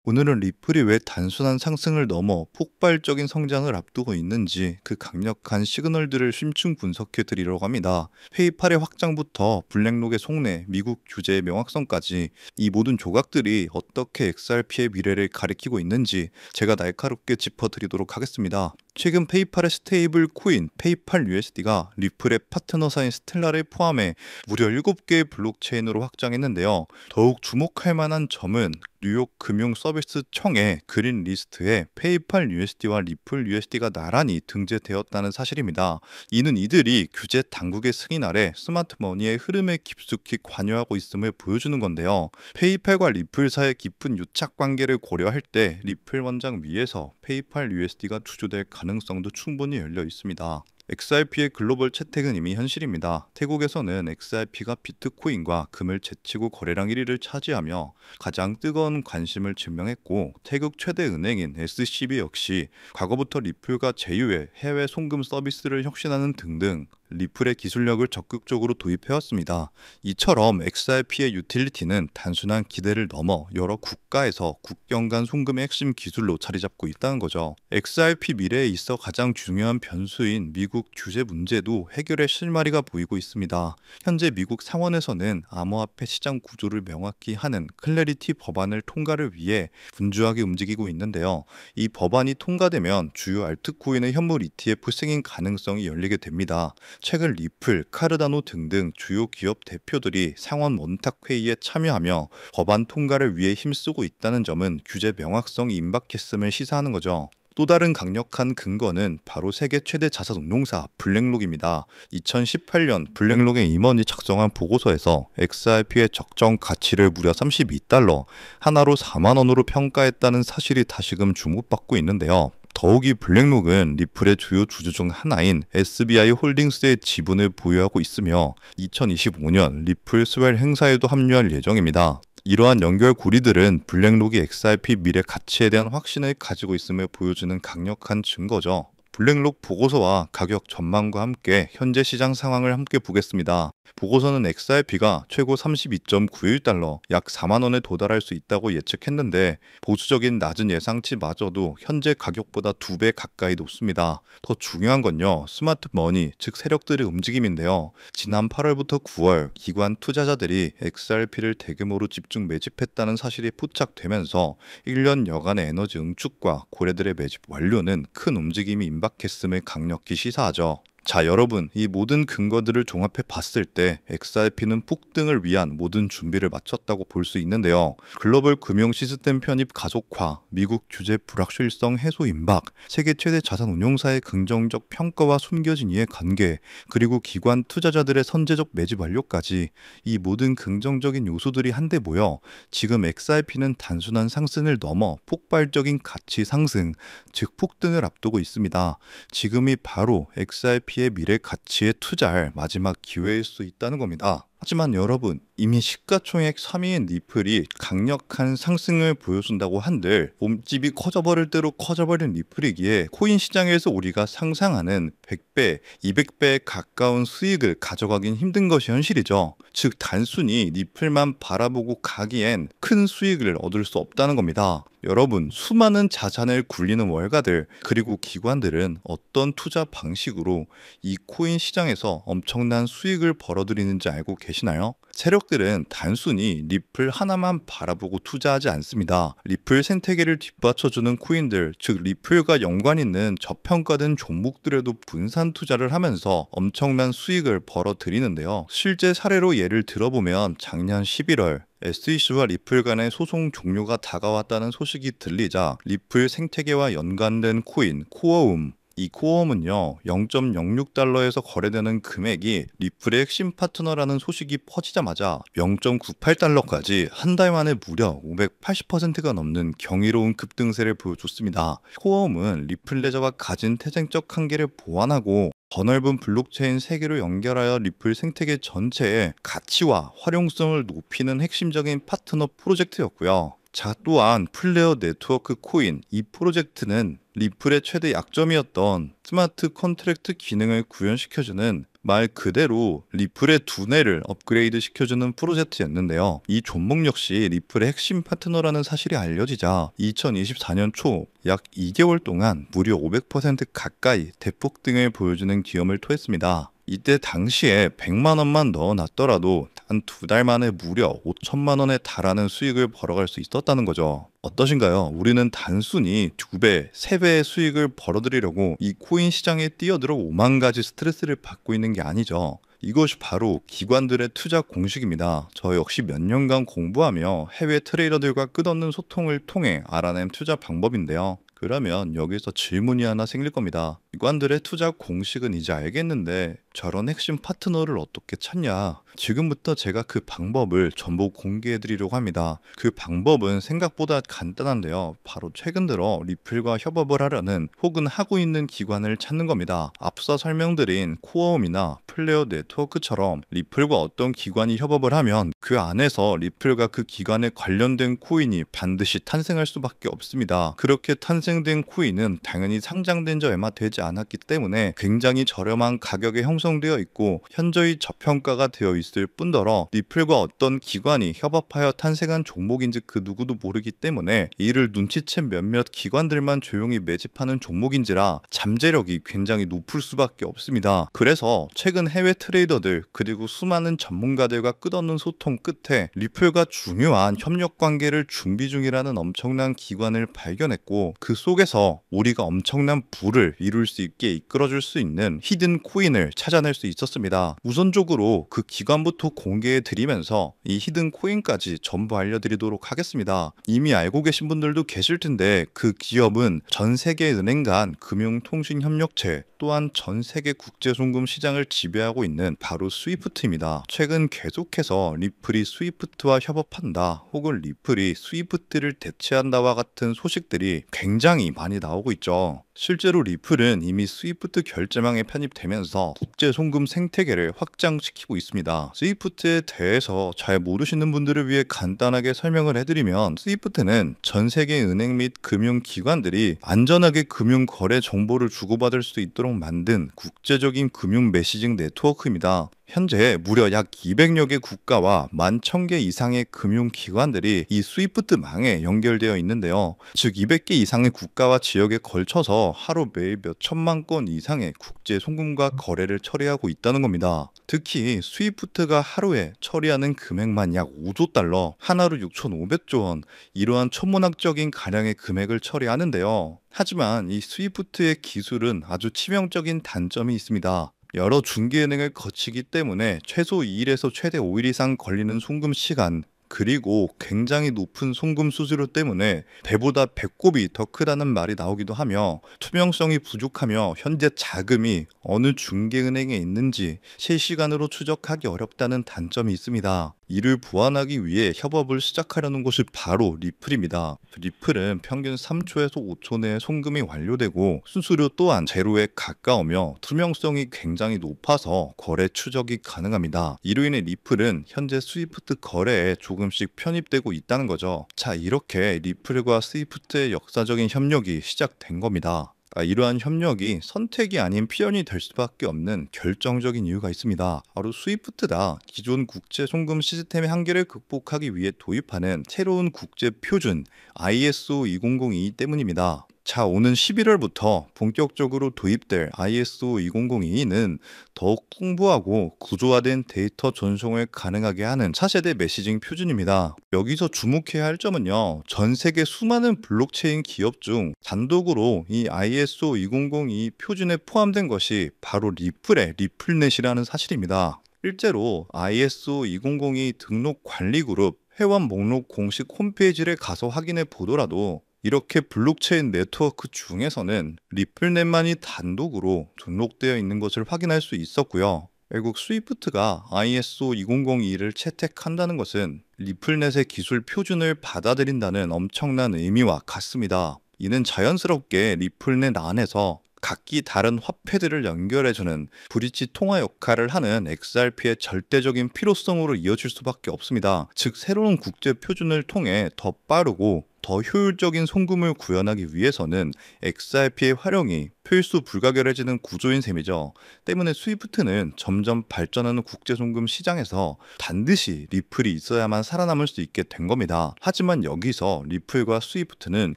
오늘은 리플이 왜 단순한 상승을 넘어 폭발적인 성장을 앞두고 있는지 그 강력한 시그널들을 심층 분석해 드리려고 합니다. 페이팔의 확장부터 블랙록의 속내, 미국 규제의 명확성까지 이 모든 조각들이 어떻게 XRP의 미래를 가리키고 있는지 제가 날카롭게 짚어드리도록 하겠습니다. 최근 페이팔의 스테이블 코인 페이팔 USD가 리플의 파트너사인 스텔라를 포함해 무려 7개의 블록체인으로 확장했는데요. 더욱 주목할 만한 점은 뉴욕 금융 서비스 청의 그린 리스트에 페이팔 USD와 리플 USD가 나란히 등재되었다는 사실입니다. 이는 이들이 규제 당국의 승인 아래 스마트 머니의 흐름에 깊숙이 관여하고 있음을 보여주는 건데요. 페이팔과 리플 사이의 깊은 유착 관계를 고려할 때 리플 원장 위에서 페이팔 USD가 추조될 가능성도 충분히 열려 있습니다. XRP의 글로벌 채택은 이미 현실입니다. 태국에서는 XRP가 비트코인과 금을 제치고 거래량 1위를 차지하며 가장 뜨거운 관심을 증명했고, 태국 최대 은행인 SCB 역시 과거부터 리플과 제휴의 해외 송금 서비스를 혁신하는 등등 리플의 기술력을 적극적으로 도입해왔습니다. 이처럼 XRP의 유틸리티는 단순한 기대를 넘어 여러 국가에서 국경 간 송금의 핵심 기술로 자리 잡고 있다는 거죠. XRP 미래에 있어 가장 중요한 변수인 미국 규제 문제도 해결의 실마리가 보이고 있습니다. 현재 미국 상원에서는 암호화폐 시장 구조를 명확히 하는 클래리티 법안을 통과를 위해 분주하게 움직이고 있는데요. 이 법안이 통과되면 주요 알트코인의 현물 ETF 승인 가능성이 열리게 됩니다. 최근 리플, 카르다노 등등 주요 기업 대표들이 상원 원탁회의에 참여하며 법안 통과를 위해 힘쓰고 있다는 점은 규제 명확성이 임박했음을 시사하는 거죠. 또 다른 강력한 근거는 바로 세계 최대 자산 운용사 블랙록입니다. 2018년 블랙록의 임원이 작성한 보고서에서 XRP의 적정 가치를 무려 32달러, 하나로 4만 원으로 평가했다는 사실이 다시금 주목받고 있는데요. 더욱이 블랙록은 리플의 주요 주주 중 하나인 SBI 홀딩스의 지분을 보유하고 있으며 2025년 리플 스웰 행사에도 합류할 예정입니다. 이러한 연결고리들은 블랙록이 XRP 미래 가치에 대한 확신을 가지고 있음을 보여주는 강력한 증거죠. 블랙록 보고서와 가격 전망과 함께 현재 시장 상황을 함께 보겠습니다. 보고서는 XRP가 최고 32.91달러, 약 4만 원에 도달할 수 있다고 예측했는데, 보수적인 낮은 예상치마저도 현재 가격보다 2배 가까이 높습니다. 더 중요한 건요, 스마트 머니, 즉 세력들의 움직임인데요. 지난 8월부터 9월 기관 투자자들이 XRP를 대규모로 집중 매집했다는 사실이 포착되면서 1년 여간의 에너지 응축과 고래들의 매집 완료는 큰 움직임이 임박했음을 강력히 시사하죠. 자, 여러분, 이 모든 근거들을 종합해 봤을 때 XRP는 폭등을 위한 모든 준비를 마쳤다고 볼 수 있는데요. 글로벌 금융 시스템 편입 가속화, 미국 규제 불확실성 해소 임박, 세계 최대 자산 운용사의 긍정적 평가와 숨겨진 이해 관계, 그리고 기관 투자자들의 선제적 매집 완료까지, 이 모든 긍정적인 요소들이 한데 모여 지금 XRP는 단순한 상승을 넘어 폭발적인 가치 상승, 즉 폭등을 앞두고 있습니다. 지금이 바로 XRP의 미래 가치에 투자할 마지막 기회일 수 있다는 겁니다. 하지만 여러분, 이미 시가총액 3위인 리플이 강력한 상승을 보여준다고 한들 몸집이 커져버릴 대로 커져버린 리플이기에 코인 시장에서 우리가 상상하는 100배, 200배에 가까운 수익을 가져가긴 힘든 것이 현실이죠. 즉 단순히 리플만 바라보고 가기엔 큰 수익을 얻을 수 없다는 겁니다. 여러분, 수많은 자산을 굴리는 월가들, 그리고 기관들은 어떤 투자 방식으로 이 코인 시장에서 엄청난 수익을 벌어들이는지 알고 계시나요? 세력들은 단순히 리플 하나만 바라보고 투자하지 않습니다. 리플 생태계를 뒷받쳐주는 코인들, 즉 리플과 연관 있는 저평가된 종목들에도 분산 투자를 하면서 엄청난 수익을 벌어들이는데요. 실제 사례로 예를 들어보면 작년 11월 SEC와 리플 간의 소송 종료가 다가왔다는 소식이 들리자 리플 생태계와 연관된 코인 코어움, 이 코어음은요 0.06달러에서 거래되는 금액이 리플의 핵심 파트너라는 소식이 퍼지자마자 0.98달러까지 한 달 만에 무려 580%가 넘는 경이로운 급등세를 보여줬습니다. 코어음은 리플 레저가 가진 태생적 한계를 보완하고 더 넓은 블록체인 세계로 연결하여 리플 생태계 전체의 가치와 활용성을 높이는 핵심적인 파트너 프로젝트였고요. 자, 또한 플레어 네트워크 코인 이 프로젝트는 리플의 최대 약점이었던 스마트 컨트랙트 기능을 구현시켜주는 말 그대로 리플의 두뇌를 업그레이드 시켜주는 프로젝트였는데요. 이 종목 역시 리플의 핵심 파트너라는 사실이 알려지자 2024년 초 약 2개월 동안 무려 500% 가까이 대폭등을 보여주는 기염을 토했습니다. 이때 당시에 100만 원만 넣어놨더라도 단 2달 만에 무려 5천만 원에 달하는 수익을 벌어갈 수 있었다는 거죠. 어떠신가요? 우리는 단순히 2배, 3배의 수익을 벌어들이려고 이 코인 시장에 뛰어들어 5만 가지 스트레스를 받고 있는 게 아니죠. 이것이 바로 기관들의 투자 공식입니다. 저 역시 몇 년간 공부하며 해외 트레이더들과 끝없는 소통을 통해 알아낸 투자 방법인데요. 그러면 여기서 질문이 하나 생길 겁니다. 기관들의 투자 공식은 이제 알겠는데 저런 핵심 파트너를 어떻게 찾냐? 지금부터 제가 그 방법을 전부 공개해 드리려고 합니다. 그 방법은 생각보다 간단한데요. 바로 최근 들어 리플과 협업을 하려는 혹은 하고 있는 기관을 찾는 겁니다. 앞서 설명드린 코어움이나 플레어 네트워크처럼 리플과 어떤 기관이 협업을 하면 그 안에서 리플과 그 기관에 관련된 코인이 반드시 탄생할 수밖에 없습니다. 그렇게 탄생된 코인은 당연히 상장된 지 얼마 되지 않았기 때문에 굉장히 저렴한 가격에 형성되어 있고 현저히 저평가가 되어 있을 뿐더러 리플과 어떤 기관이 협업하여 탄생한 종목인지 그 누구도 모르기 때문에 이를 눈치챈 몇몇 기관들만 조용히 매집하는 종목인지라 잠재력이 굉장히 높을 수밖에 없습니다. 그래서 최근 해외 트레이더들 그리고 수많은 전문가들과 끝없는 소통 끝에 리플과 중요한 협력 관계를 준비 중이라는 엄청난 기관을 발견했고 그 속에서 우리가 엄청난 부를 이룰 수 있게 이끌어줄 수 있는 히든 코인을 찾아낼 수 있었습니다. 우선적으로 그 기관부터 공개해 드리면서 이 히든 코인까지 전부 알려드리도록 하겠습니다. 이미 알고 계신 분들도 계실 텐데 그 기업은 전 세계 은행 간 금융통신협력체 또한 전 세계 국제송금 시장을 지배하고 있는 바로 스위프트입니다. 최근 계속해서 리플이 스위프트와 협업한다 혹은 리플이 스위프트를 대체한다와 같은 소식들이 굉장히 많이 나오고 있죠. 실제로 리플은 이미 스위프트 결제망에 편입되면서 국제송금 생태계를 확장시키고 있습니다. 스위프트에 대해서 잘 모르시는 분들을 위해 간단하게 설명을 해드리면 스위프트는 전 세계 은행 및 금융기관들이 안전하게 금융거래 정보를 주고받을 수 있도록 만든 국제적인 금융 메시징 네트워크입니다. 현재 무려 약 200여 개 국가와 11,000개 이상의 금융기관들이 이 스위프트망에 연결되어 있는데요. 즉 200개 이상의 국가와 지역에 걸쳐서 하루 매일 몇 천만 건 이상의 국제 송금과 거래를 처리하고 있다는 겁니다. 특히 스위프트가 하루에 처리하는 금액만 약 5조 달러, 하나로 6,500조 원, 이러한 천문학적인 가량의 금액을 처리하는데요. 하지만 이 스위프트의 기술은 아주 치명적인 단점이 있습니다. 여러 중개은행을 거치기 때문에 최소 2일에서 최대 5일 이상 걸리는 송금 시간 그리고 굉장히 높은 송금 수수료 때문에 배보다 배꼽이 더 크다는 말이 나오기도 하며 투명성이 부족하며 현재 자금이 어느 중개은행에 있는지 실시간으로 추적하기 어렵다는 단점이 있습니다. 이를 보완하기 위해 협업을 시작하려는 곳이 바로 리플입니다. 리플은 평균 3초에서 5초 내에 송금이 완료되고 수수료 또한 제로에 가까우며 투명성이 굉장히 높아서 거래 추적이 가능합니다. 이로 인해 리플은 현재 스위프트 거래에 조금씩 편입되고 있다는 거죠. 자, 이렇게 리플과 스위프트의 역사적인 협력이 시작된 겁니다. 이러한 협력이 선택이 아닌 필연이 될 수밖에 없는 결정적인 이유가 있습니다. 바로 스위프트가 기존 국제 송금 시스템의 한계를 극복하기 위해 도입하는 새로운 국제 표준 ISO 2002 때문입니다. 자, 오는 11월부터 본격적으로 도입될 ISO 2002는 더욱 풍부하고 구조화된 데이터 전송을 가능하게 하는 차세대 메시징 표준입니다. 여기서 주목해야 할 점은요, 전 세계 수많은 블록체인 기업 중 단독으로 이 ISO 2002 표준에 포함된 것이 바로 리플의 리플넷이라는 사실입니다. 실제로 ISO 2002 등록 관리 그룹 회원 목록 공식 홈페이지를 가서 확인해 보더라도 이렇게 블록체인 네트워크 중에서는 리플넷만이 단독으로 등록되어 있는 것을 확인할 수 있었고요. 결국 스위프트가 ISO 2002를 채택한다는 것은 리플넷의 기술 표준을 받아들인다는 엄청난 의미와 같습니다. 이는 자연스럽게 리플넷 안에서 각기 다른 화폐들을 연결해주는 브릿지 통화 역할을 하는 XRP의 절대적인 필요성으로 이어질 수밖에 없습니다. 즉 새로운 국제 표준을 통해 더 빠르고 더 효율적인 송금을 구현하기 위해서는 XRP의 활용이 필수 불가결해지는 구조인 셈이죠. 때문에 스위프트는 점점 발전하는 국제송금 시장에서 반드시 리플이 있어야만 살아남을 수 있게 된 겁니다. 하지만 여기서 리플과 스위프트는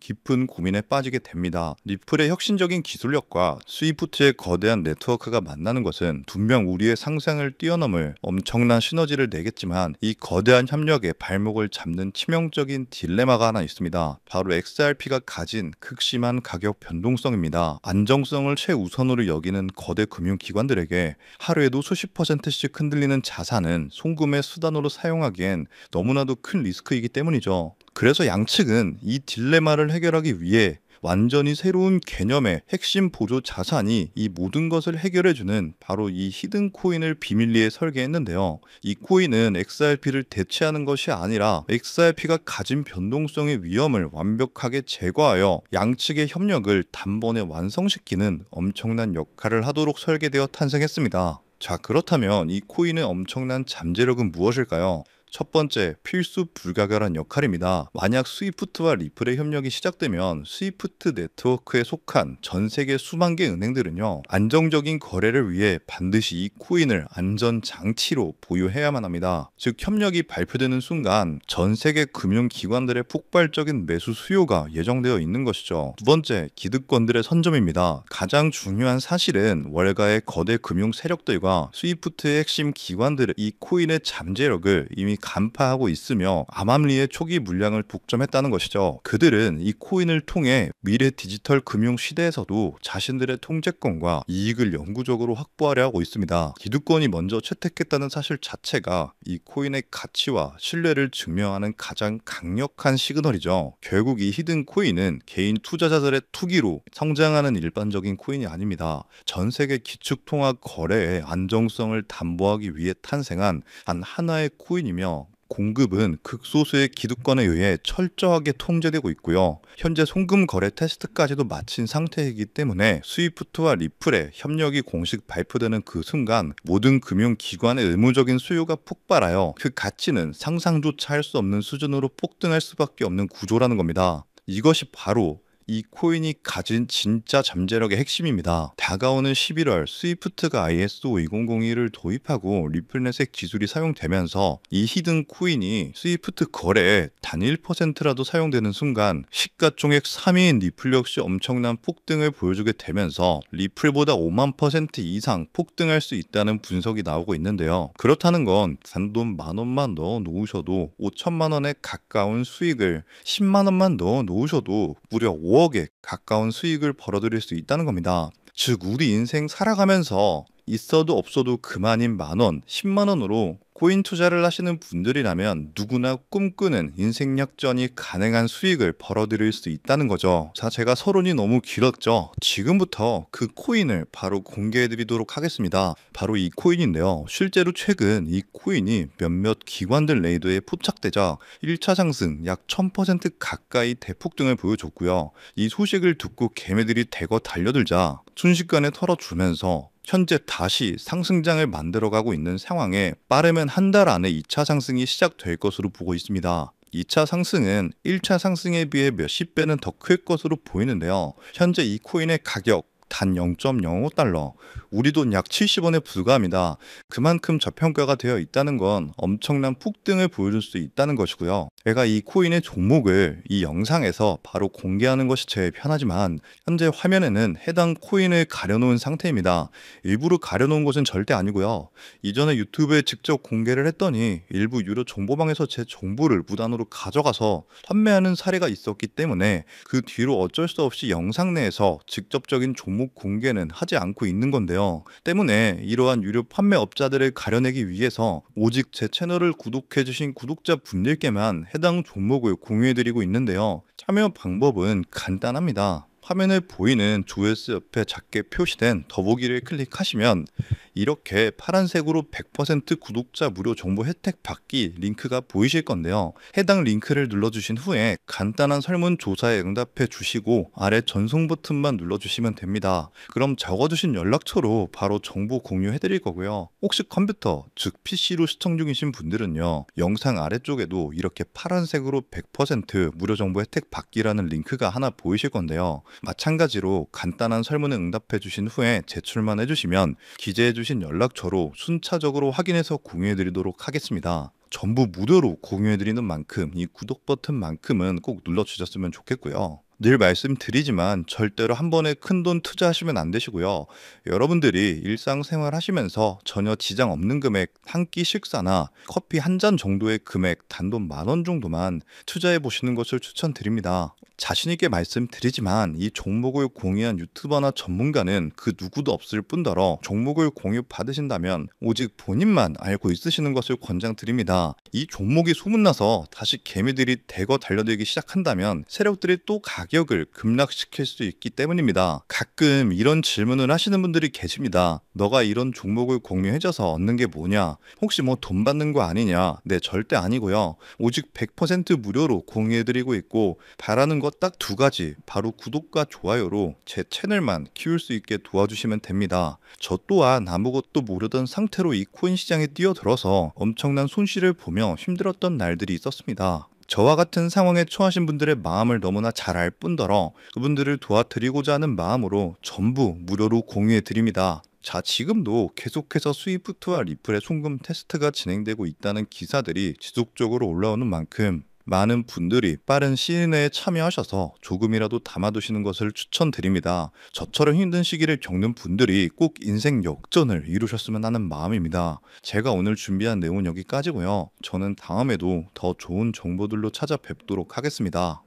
깊은 고민에 빠지게 됩니다. 리플의 혁신적인 기술력과 스위프트의 거대한 네트워크가 만나는 것은 분명 우리의 상상을 뛰어넘을 엄청난 시너지를 내겠지만 이 거대한 협력에 발목을 잡는 치명적인 딜레마가 하나 있습니다. 바로 XRP가 가진 극심한 가격 변동성입니다. 안정성을 최우선으로 여기는 거대 금융기관들에게 하루에도 수십 %씩 흔들리는 자산은 송금의 수단으로 사용하기엔 너무나도 큰 리스크이기 때문이죠. 그래서 양측은 이 딜레마를 해결하기 위해 완전히 새로운 개념의 핵심 보조 자산이 이 모든 것을 해결해주는 바로 이 히든 코인을 비밀리에 설계했는데요. 이 코인은 XRP를 대체하는 것이 아니라 XRP가 가진 변동성의 위험을 완벽하게 제거하여 양측의 협력을 단번에 완성시키는 엄청난 역할을 하도록 설계되어 탄생했습니다. 자, 그렇다면 이 코인의 엄청난 잠재력은 무엇일까요? 첫 번째, 필수 불가결한 역할입니다. 만약 스위프트와 리플의 협력이 시작되면 스위프트 네트워크에 속한 전 세계 수만 개 은행들은요, 안정적인 거래를 위해 반드시 이 코인을 안전 장치로 보유해야만 합니다. 즉 협력이 발표되는 순간 전 세계 금융기관들의 폭발적인 매수 수요가 예정되어 있는 것이죠. 두 번째, 기득권들의 선점입니다. 가장 중요한 사실은 월가의 거대 금융 세력들과 스위프트의 핵심 기관들의 이 코인의 잠재력을 이미 간파하고 있으며 암암리의 초기 물량을 독점했다는 것이죠. 그들은 이 코인을 통해 미래 디지털 금융 시대에서도 자신들의 통제권과 이익을 영구적으로 확보하려 하고 있습니다. 기득권이 먼저 채택했다는 사실 자체가 이 코인의 가치와 신뢰를 증명하는 가장 강력한 시그널이죠. 결국 이 히든 코인은 개인 투자자들의 투기로 성장하는 일반적인 코인이 아닙니다. 전 세계 기축통화 거래의 안정성을 담보하기 위해 탄생한 단 하나의 코인이며 공급은 극소수의 기득권에 의해 철저하게 통제되고 있고요. 현재 송금 거래 테스트까지도 마친 상태이기 때문에 스위프트와 리플의 협력이 공식 발표되는 그 순간 모든 금융기관의 의무적인 수요가 폭발하여 그 가치는 상상조차 할 수 없는 수준으로 폭등할 수밖에 없는 구조라는 겁니다. 이것이 바로 이 코인이 가진 진짜 잠재력의 핵심입니다. 다가오는 11월 스위프트가 ISO 2002를 도입하고 리플넷의 기술이 사용되면서 이 히든 코인이 스위프트 거래에 단 1%라도 사용되는 순간 시가총액 3위인 리플 역시 엄청난 폭등을 보여주게 되면서 리플보다 5만 % 이상 폭등할 수 있다는 분석이 나오고 있는데요. 그렇다는 건 단돈 10,000원만 넣어 놓으셔도 5천만 원에 가까운 수익을 10만 원만 넣어 놓으셔도 무려 5억에 가까운 수익을 벌어들일 수 있다는 겁니다. 즉 우리 인생 살아가면서 있어도 없어도 그만인 만원, 10만 원으로 코인 투자를 하시는 분들이라면 누구나 꿈꾸는 인생 역전이 가능한 수익을 벌어들일 수 있다는 거죠. 자, 제가 서론이 너무 길었죠. 지금부터 그 코인을 바로 공개해 드리도록 하겠습니다. 바로 이 코인인데요. 실제로 최근 이 코인이 몇몇 기관들 레이더에 포착되자 1차 상승 약 1000% 가까이 대폭등을 보여줬고요. 이 소식을 듣고 개매들이 대거 달려들자 순식간에 털어주면서 현재 다시 상승장을 만들어가고 있는 상황에 빠르면 한 달 안에 2차 상승이 시작될 것으로 보고 있습니다. 2차 상승은 1차 상승에 비해 몇십 배는 더 클 것으로 보이는데요. 현재 이 코인의 가격 단 0.05달러, 우리 돈 약 70원에 불과합니다. 그만큼 저평가가 되어 있다는 건 엄청난 폭등을 보여줄 수 있다는 것이고요. 제가 이 코인의 종목을 이 영상에서 바로 공개하는 것이 제일 편하지만 현재 화면에는 해당 코인을 가려놓은 상태입니다. 일부러 가려놓은 것은 절대 아니고요. 이전에 유튜브에 직접 공개를 했더니 일부 유료 정보방에서 제 정보를 무단으로 가져가서 판매하는 사례가 있었기 때문에 그 뒤로 어쩔 수 없이 영상 내에서 직접적인 종목 공개는 하지 않고 있는 건데요. 때문에 이러한 유료 판매업자들을 가려내기 위해서 오직 제 채널을 구독해주신 구독자분들께만 해당 종목을 공유해드리고 있는데요. 참여 방법은 간단합니다. 화면에 보이는 조회수 옆에 작게 표시된 더보기를 클릭하시면 이렇게 파란색으로 100% 구독자 무료 정보 혜택 받기 링크가 보이실 건데요. 해당 링크를 눌러주신 후에 간단한 설문조사에 응답해 주시고 아래 전송 버튼만 눌러주시면 됩니다. 그럼 적어주신 연락처로 바로 정보 공유해 드릴 거고요. 혹시 컴퓨터, 즉 PC로 시청 중이신 분들은요, 영상 아래쪽에도 이렇게 파란색으로 100% 무료 정보 혜택 받기라는 링크가 하나 보이실 건데요. 마찬가지로 간단한 설문에 응답해 주신 후에 제출만 해주시면 기재해 주신 연락처로 순차적으로 확인해서 공유해 드리도록 하겠습니다. 전부 무료로 공유해 드리는 만큼 이 구독 버튼만큼은 꼭 눌러 주셨으면 좋겠고요. 늘 말씀드리지만 절대로 한 번에 큰돈 투자하시면 안 되시고요. 여러분들이 일상생활 하시면서 전혀 지장 없는 금액, 한 끼 식사나 커피 한 잔 정도의 금액, 단돈 10,000원 정도만 투자해 보시는 것을 추천드립니다. 자신있게 말씀드리지만 이 종목을 공유한 유튜버나 전문가는 그 누구도 없을 뿐더러 종목을 공유 받으신다면 오직 본인만 알고 있으시는 것을 권장드립니다. 이 종목이 소문나서 다시 개미들이 대거 달려들기 시작한다면 세력들이 또 가격을 급락시킬 수 있기 때문입니다. 가끔 이런 질문을 하시는 분들이 계십니다. 너가 이런 종목을 공유해줘서 얻는 게 뭐냐? 혹시 뭐 돈 받는 거 아니냐? 네, 절대 아니고요. 오직 100% 무료로 공유해드리고 있고 바라는 것 딱 두 가지, 바로 구독과 좋아요로 제 채널만 키울 수 있게 도와주시면 됩니다. 저 또한 아무것도 모르던 상태로 이 코인 시장에 뛰어들어서 엄청난 손실을 보며 힘들었던 날들이 있었습니다. 저와 같은 상황에 처하신 분들의 마음을 너무나 잘 알 뿐더러 그분들을 도와드리고자 하는 마음으로 전부 무료로 공유해 드립니다. 자, 지금도 계속해서 스위프트와 리플의 송금 테스트가 진행되고 있다는 기사들이 지속적으로 올라오는 만큼 많은 분들이 빠른 시일 내에 참여하셔서 조금이라도 담아두시는 것을 추천드립니다. 저처럼 힘든 시기를 겪는 분들이 꼭 인생 역전을 이루셨으면 하는 마음입니다. 제가 오늘 준비한 내용은 여기까지고요. 저는 다음에도 더 좋은 정보들로 찾아뵙도록 하겠습니다.